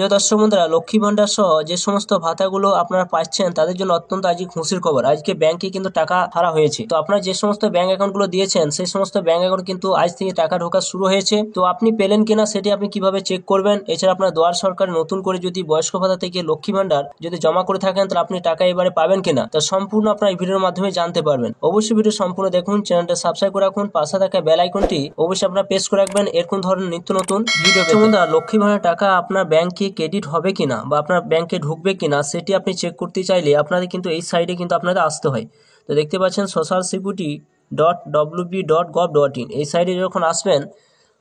প্রিয় দর্শক বন্ধুরা, লক্ষ্মী ভান্ডার সহ যে সমস্ত ভাতাগুলো আপনারা পাচ্ছেন তাদের জন্য অত্যন্ত আজকে খুশির খবর। আজকে ব্যাংকে কিন্তু টাকা ছাড়া হয়েছে। তো আপনারা যে সমস্ত ব্যাংক অ্যাকাউন্টগুলো দিয়েছেন সেই সমস্ত ব্যাংক অ্যাকাউন্ট কিন্তু আজ থেকে টাকা ঢোকা শুরু হয়েছে। তো আপনি পেলেন কিনা সেটি আপনি কিভাবে চেক করবেন, এছাড়া আপনার দুয়ার সরকার নতুন করে যদি বয়স্ক ভাতা থেকে লক্ষ্মী ভান্ডার যদি জমা করে থাকেন তাহলে আপনি টাকা এবারে পাবেন কিনা, তা সম্পূর্ণ আপনার এই ভিডিওর মাধ্যমে জানতে পারবেন। অবশ্যই ভিডিও সম্পূর্ণ দেখুন, চ্যানেলটা সাবস্ক্রাইব করে রাখুন, পাশে থাকা বেল আইকনটি অবশ্যই আপনারা প্রেস করে রাখবেন এরকম ধরনের নিত্য নতুন ভিডিও পেতে। বন্ধুরা, লক্ষ্মী ভান্ডার টাকা আপনার ব্যাংকে ক্রেডিট হবে কিনা বা আপনার ব্যাংকে ঢুকবে কিনা সেটি আপনি চেক করতে চাইলে আপনাদের কিন্তু এই সাইডে কিন্তু আপনাদের আসতে হয়। তো দেখতে পাচ্ছেন socialsecurity.wb.gov.in, এই সাইডে যখন আসবেন,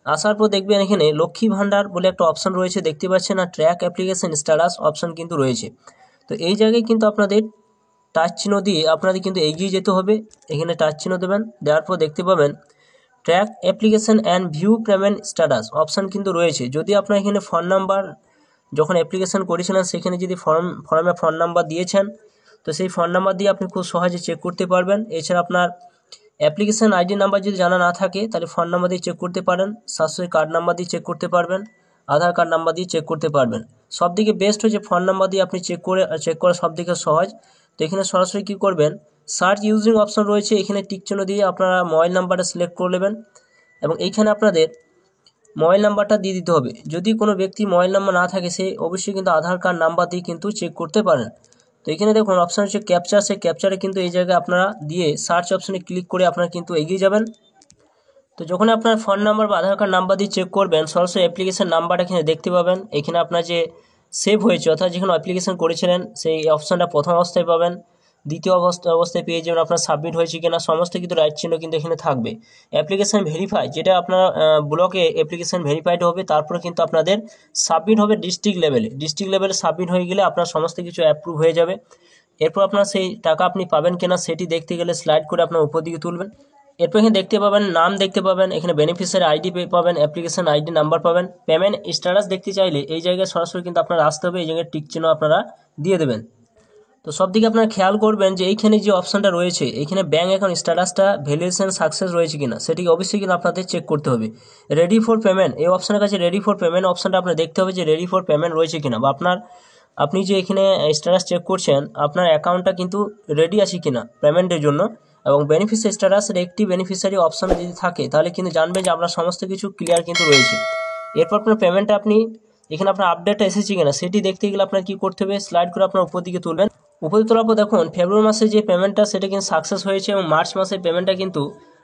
আসার পর দেখবেন এখানে লক্ষ্মী ভান্ডার বলে একটা অপশন রয়েছে, দেখতে পাচ্ছেন, আর ট্র্যাক অ্যাপ্লিকেশন স্ট্যাটাস অপশন কিন্তু রয়েছে। তো এই জায়গায় কিন্তু আপনাদের টাচ চিহ্ন দিয়ে আপনাদের কিন্তু এগিয়ে যেতে হবে। এখানে টাচ চিহ্ন দেবেন, দেওয়ার পর দেখতে পাবেন track application and view payment status option কিন্তু রয়েছে। যদি আপনার এখানে ফোন নাম্বার যখন অ্যাপ্লিকেশন করেছিলেন সেখানে যদি ফর্মে ফোন নাম্বার দিয়েছেন, তো সেই ফোন নাম্বার দিয়ে আপনি খুব সহজে চেক করতে পারবেন। এছাড়া আপনার অ্যাপ্লিকেশন আইডি নাম্বার যদি জানা না থাকে তাহলে ফোন নাম্বার দিয়ে চেক করতে পারেন, স্বাস্থ্য কার্ড নাম্বার দিয়ে চেক করতে পারবেন, আধার কার্ড নাম্বার দিয়ে চেক করতে পারবেন। সবদিকে বেস্ট হচ্ছে ফোন নাম্বার দিয়ে আপনি চেক করা সবদিকে সহজ। তো এখানে সরাসরি কী করবেন, সার্চ ইউজিং অপশন রয়েছে, এখানে টিক চিহ্ন দিয়ে আপনারা মোবাইল নাম্বারটা সিলেক্ট করে নেবেন এবং এইখানে আপনাদের মোবাইল নাম্বারটা দিয়ে দিতে হবে। যদি কোনো ব্যক্তি মোবাইল নাম্বার না থাকে সে অবশ্যই কিন্তু আধার কার্ড নাম্বার দিয়ে কিন্তু চেক করতে পারেন। তো এখানে দেখুন অপশান হচ্ছে ক্যাপচার, সেই ক্যাপচারে কিন্তু এই জায়গায় আপনারা দিয়ে সার্চ অপশানে ক্লিক করে আপনারা কিন্তু এগিয়ে যাবেন। তো যখন আপনার ফোন নাম্বার বা আধার কার্ড নাম্বার দিয়ে চেক করবেন, সরাসরি অ্যাপ্লিকেশন নাম্বারটা এখানে দেখতে পাবেন। এখানে আপনার যে সেভ হয়েছে অর্থাৎ যেখানে অ্যাপ্লিকেশন করেছিলেন সেই অপশানটা প্রথম অবস্থায় পাবেন, দ্বিতীয় অবস্থায় পেয়ে যাবেন আপনার সাবমিট হয়েছে কিনা, সমস্ত কিন্তু রাইট চিহ্ন কিন্তু এখানে থাকবে। অ্যাপ্লিকেশন ভেরিফাই, যেটা আপনার ব্লকে অ্যাপ্লিকেশন ভেরিফাইড হবে, তারপরে কিন্তু আপনাদের সাবমিট হবে ডিস্ট্রিক্ট লেভেলে সাবমিট হয়ে গেলে আপনার সমস্ত কিছু অ্যাপ্রুভ হয়ে যাবে। এরপর আপনার সেই টাকা আপনি পাবেন কিনা সেটি দেখতে গেলে স্লাইড করে আপনার উপর দিকে তুলবেন। এরপর এখানে দেখতে পাবেন নাম দেখতে পাবেন, এখানে বেনিফিশিয়ারি আইডি পাবেন, অ্যাপ্লিকেশন আইডি নাম্বার পাবেন। পেমেন্ট স্ট্যাটাস দেখতে চাইলে এই জায়গায় সরাসরি কিন্তু আপনারা আসতে হবে, এই জায়গায় টিক চিহ্ন আপনারা দিয়ে দেবেন। তো সব দিকে আপনারা খেয়াল করবেন যে এইখানে যে অপশানটা রয়েছে এইখানে ব্যাঙ্ক অ্যাকাউন্ট স্ট্যাটাসটা ভ্যালিডেশন সাকসেস রয়েছে কিনা সেটিকে অবশ্যই কিন্তু আপনাদের চেক করতে হবে। রেডি ফর পেমেন্ট এই অপশানের কাছে রেডি ফর পেমেন্ট অপশানটা আপনার দেখতে হবে যে রেডি ফর পেমেন্ট রয়েছে কিনা, বা আপনি যে এখানে স্ট্যাটাস চেক করছেন আপনার অ্যাকাউন্টটা কিন্তু রেডি আছে কিনা পেমেন্টের জন্য। এবং বেনিফিশিয়ারি স্ট্যাটাসের একটি বেনিফিশিয়ারি অপশান যদি থাকে তাহলে কিন্তু জানবেন যে আপনার সমস্ত কিছু ক্লিয়ার কিন্তু রয়েছে। এরপর আপনার পেমেন্টটা আপনি এখানে আপনার আপডেটটা এসেছে কিনা সেটি দেখতে গেলে আপনার কী করতে হবে, স্লাইড করে আপনার উপর দিকে তুলবেন। উপরে তোলার পর দেখুন ফেব্রুয়ারি মাসে যে পেমেন্টটা সেটা কিন্তু সাকসেস হয়েছে এবং মার্চ মাসের পেমেন্টটা কিন্তু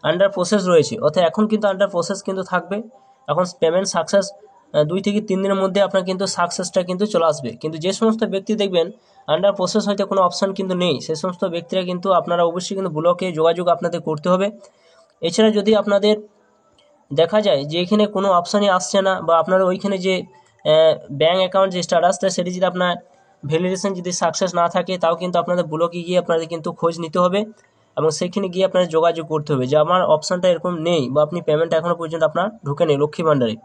আন্ডার প্রসেস রয়েছে, অর্থাৎ এখন কিন্তু আন্ডার প্রসেস কিন্তু থাকবে। এখন পেমেন্ট সাকসেস 2 থেকে 3 দিনের মধ্যে আপনার কিন্তু সাকসেসটা কিন্তু চলে আসবে। কিন্তু যে সমস্ত ব্যক্তি দেখবেন আন্ডার প্রসেস হয়তো কোনো অপশান কিন্তু নেই, সেই সমস্ত ব্যক্তিরা কিন্তু আপনারা অবশ্যই কিন্তু ব্লকে যোগাযোগ আপনাদের করতে হবে। এছাড়া যদি আপনাদের দেখা যায় যে এখানে কোনো অপশানই আসছে না বা আপনার ওইখানে যে ব্যাঙ্ক অ্যাকাউন্ট যে স্ট্যাটাসটা সেটি যদি আপনার ভ্যালিডেশন যদি সাকসেস না থাকে তাও কিন্তু আপনাদের ব্লকে গিয়ে আপনাদের কিন্তু খোঁজ নিতে হবে এবং সেখানে গিয়ে আপনাদের যোগাযোগ করতে হবে যে আমার অপশানটা এরকম নেই বা আপনি পেমেন্ট এখনও পর্যন্ত আপনার ঢুকে নেই লক্ষ্মী ভান্ডারে।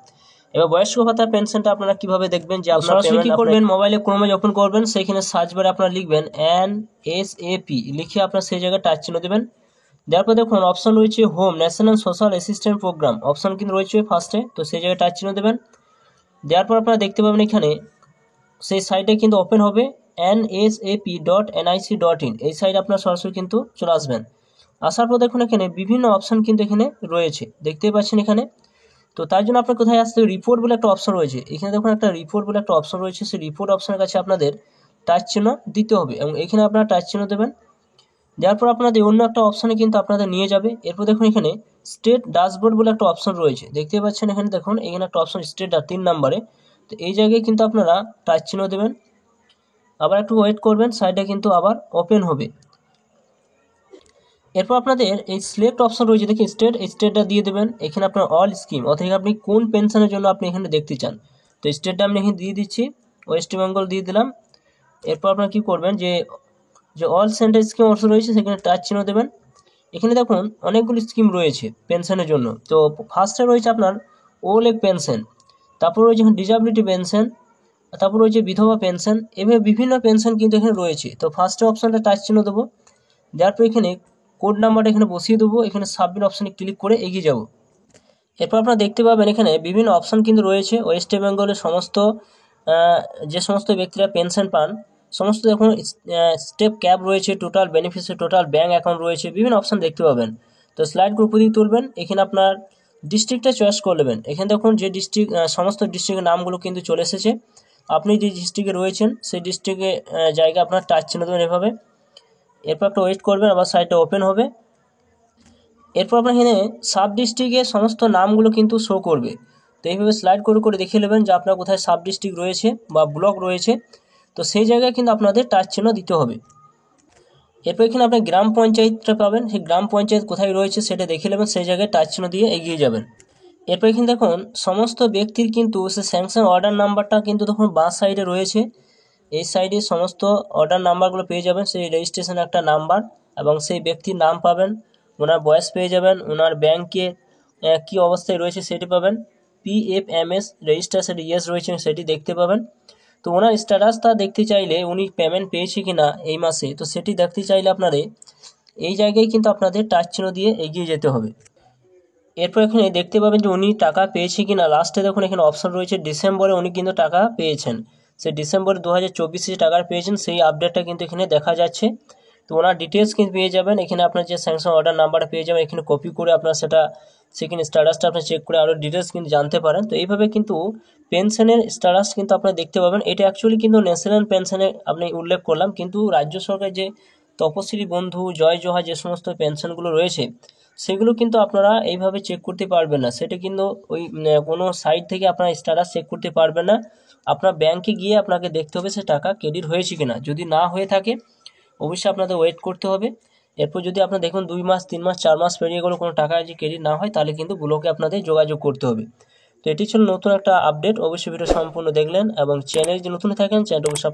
এবার বয়স্ক ভাতা পেনশনটা আপনারা কীভাবে দেখবেন, যে আপনারা কি করবেন, মোবাইলে ক্রোমে ওপেন করবেন, সেইখানে সার্চ বারে আপনারা লিখবেন NSAP লিখে আপনার সেই জায়গায় টাচ চিহ্ন দেবেন। দেওয়ার পর দেখুন অপশন রয়েছে home national social assistant programme option কিন্তু রয়েছে ফার্স্টে, তো সেই জায়গায় টাচ চিহ্ন দেবেন। দেওয়ার পর আপনারা দেখতে পাবেন এখানে সেই সাইটে কিন্তু ওপেন হবে nsap.nic.in, এই সাইটে আপনার সরাসরি কিন্তু চলে আসবেন। আসার পর দেখুন এখানে বিভিন্ন অপশন কিন্তু এখানে রয়েছে, দেখতেই পাচ্ছেন এখানে। তো তার জন্য আপনার কোথায় আসতে হবে, রিপোর্ট বলে একটা অপশন রয়েছে, এখানে দেখুন একটা রিপোর্ট বলে একটা অপশন রয়েছে, সেই রিপোর্ট অপশনের কাছে আপনাদের টাচ চিহ্ন দিতে হবে এবং এখানে আপনারা টাচ চিহ্ন দেবেন। দেওয়ার পর আপনাদের অন্য একটা অপশানে কিন্তু আপনাদের নিয়ে যাবে। এরপর দেখুন এখানে স্টেট ড্যাশবোর্ড বলে একটা অপশন রয়েছে, দেখতে পাচ্ছেন এখানে দেখুন এখানে একটা অপশন স্টেট 3 নম্বরে, তো এই জায়গায় কিন্তু আপনারা টাচ চিহ্ন দেবেন। আবার একটু ওয়েট করবেন, সাইডে কিন্তু আবার ওপেন হবে। এরপর আপনাদের এই সিলেক্ট অপশন রয়েছে, দেখি স্টেটটা দিয়ে দেবেন। এখানে আপনার অল স্কিম অর্থাৎ আপনি কোন পেনশনের জন্য আপনি এখানে দেখতে চান, তো স্টেটটা আমি এখানে দিয়ে দিচ্ছি, ওয়েস্ট বেঙ্গল দিয়ে দিলাম। এরপর আপনারা কী করবেন যে অল সেন্টার স্কিম অপশন রয়েছে সেখানে টাচ চিহ্ন দেবেন। এখানে দেখুন অনেকগুলি স্কিম রয়েছে পেনশনের জন্য, তো ফার্স্টে রয়েছে আপনার ওল্ড এজ পেনশন, তারপর রয়েছে ডিসএবিলিটি পেনশন, তারপর রয়েছে বিধবা পেনশন, এভাবে বিভিন্ন পেনশন কিন্তু এখানে রয়েছে। তো ফার্স্টে অপশানটা টাচ চিহ্ন দেবো, দেওয়ার পর এখানে কোড নাম্বারটা এখানে বসিয়ে দেবো, এখানে সাবমিট অপশানে ক্লিক করে এগিয়ে যাব। এরপর আপনারা দেখতে পাবেন এখানে বিভিন্ন অপশান কিন্তু রয়েছে, ওয়েস্ট বেঙ্গলের সমস্ত যে সমস্ত ব্যক্তিরা পেনশন পান সমস্ত দেখুন স্টেপ ক্যাপ রয়েছে, total beneficiary, total bank account রয়েছে, বিভিন্ন অপশান দেখতে পাবেন। তো স্লাইড গ্রুপ দিয়ে তুলবেন, এখানে আপনার ডিস্ট্রিক্টটা চয়েস করে নেবেন। এখানে দেখুন যে ডিস্ট্রিক্ট সমস্ত ডিস্ট্রিক্টের নামগুলো কিন্তু চলে এসেছে। আপনি যে ডিস্ট্রিক্টে রয়েছেন সেই ডিস্ট্রিক্টে জায়গায় আপনার টাচ চিহ্ন দেবেন এভাবে। এরপর একটা ওয়েট করবেন, আবার সাইটটা ওপেন হবে। এরপর আপনার এখানে সাব ডিস্ট্রিক্টের সমস্ত নামগুলো কিন্তু শো করবে। তো এইভাবে স্লাইড করে করে দেখে নেবেন যে আপনার কোথায় সাব ডিস্ট্রিক্ট রয়েছে বা ব্লক রয়েছে। তো সেই জায়গায় কিন্তু আপনাদের টাচ চিহ্ন দিতে হবে। এরপর এখানে আপনার গ্রাম পঞ্চায়েতটা পাবেন, সেই গ্রাম পঞ্চায়েত কোথায় রয়েছে সেটা দেখে নেবেন, সেই জায়গায় টাচ চিহ্ন দিয়ে এগিয়ে যাবেন। এরপর এখানে দেখুন সমস্ত ব্যক্তির কিন্তু সে স্যাংশন অর্ডার নাম্বারটা কিন্তু দেখুন বাঁ সাইডে রয়েছে। এই সাইডে সমস্ত অর্ডার নাম্বারগুলো পেয়ে যাবেন, সেই রেজিস্ট্রেশন একটা নাম্বার এবং সেই ব্যক্তির নাম পাবেন, ওনার বয়স পেয়ে যাবেন, ওনার ব্যাংকে কী অবস্থায় রয়েছে সেটি পাবেন, PFMS রেজিস্ট্রেশন ইয়েস রয়েছে সেটি দেখতে পাবেন। তো ওনার স্ট্যাটাসটা দেখতে চাইলে উনি পেমেন্ট পেয়েছে কি না এই মাসে, তো সেটি দেখতে চাইলে আপনাদের এই জায়গায় কিন্তু আপনাদের টাচ চিহ্ন দিয়ে এগিয়ে যেতে হবে। এরপর এখানে দেখতে পাবেন যে উনি টাকা পেয়েছে কি না। লাস্টে দেখুন এখানে অপশন রয়েছে ডিসেম্বরে উনি কিন্তু টাকা পেয়েছেন, সেই ডিসেম্বর 2024 টাকা পেয়েছেন, সেই আপডেটটা কিন্তু এখানে দেখা যাচ্ছে। তো ওনার ডিটেলস কিন্তু পেয়ে যাবেন, এখানে আপনার যে স্যাংশন অর্ডার নাম্বারটা পেয়ে যাবেন, এখানে কপি করে আপনার সেখানে স্ট্যাটাসটা আপনি চেক করে আরও ডিটেলস কিন্তু জানতে পারেন। তো এইভাবে কিন্তু পেনশনের স্ট্যাটাস কিন্তু আপনারা দেখতে পাবেন। এটা অ্যাকচুয়ালি কিন্তু ন্যাশনাল পেনশনে আপনি উল্লেখ করলাম, কিন্তু রাজ্য সরকার যে তপশিলি বন্ধু, জয় জোহা যে সমস্ত পেনশনগুলো রয়েছে সেগুলো কিন্তু আপনারা এইভাবে চেক করতে পারবেন না। সেটা কিন্তু ওই কোনো সাইট থেকে আপনারা স্ট্যাটাস চেক করতে পারবেন না। আপনার ব্যাংকে গিয়ে আপনাকে দেখতে হবে সে টাকা ক্রেডিট হয়েছে কিনা। যদি না হয়ে থাকে অবশ্যই আপনাদের ওয়েট করতে হবে। এরপর যদি আপনার দেখুন 2 মাস 3 মাস 4 মাস পেরিয়ে গেলেও কোনো টাকা যদি ক্রেডিট না হয় তাহলে কিন্তু ব্লকে আপনাদের যোগাযোগ করতে হবে। তো এটি ছিল নতুন একটা আপডেট। অবশ্যই ভিডিও সম্পূর্ণ দেখলেন এবং চ্যানেল যদি নতুন থাকেন চ্যানেলটা অবশ্যই